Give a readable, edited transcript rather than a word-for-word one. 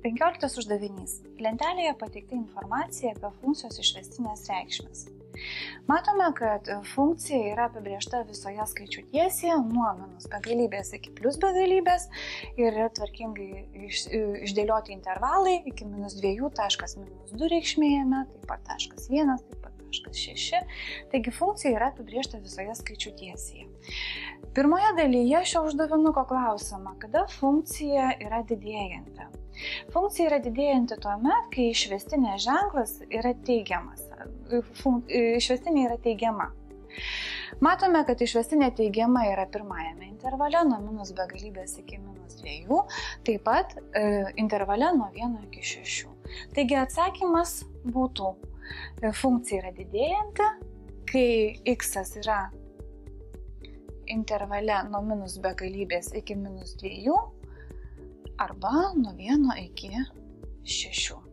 15 uždavinys. Lentelėje pateikta informacija apie funkcijos išvestinės reikšmes. Matome, kad funkcija yra apibrėžta visoje skaičių tiesėje nuo minus begalybės iki plius begalybės ir yra tvarkingai išdėlioti intervalai iki -2, taškas -2 reikšmėjame, taip pat taškas 1, taip pat taškas 6. Taigi funkcija yra apibrėžta visoje skaičių tiesėje. Pirmoje dalyje šio uždavinuko klausima, kada funkcija yra didėjanti. Funkcija yra didėjanti tuomet, kai išvestinės ženklas yra teigiamas. Išvestinė yra teigiama. Matome, kad išvestinė teigiama yra pirmajame intervale nuo minus begalybės iki -2, taip pat intervale nuo 1 iki 6. Taigi atsakymas būtų, funkcija yra didėjanti, kai x yra intervale nuo minus begalybės iki -2 arba nuo 1 iki 6.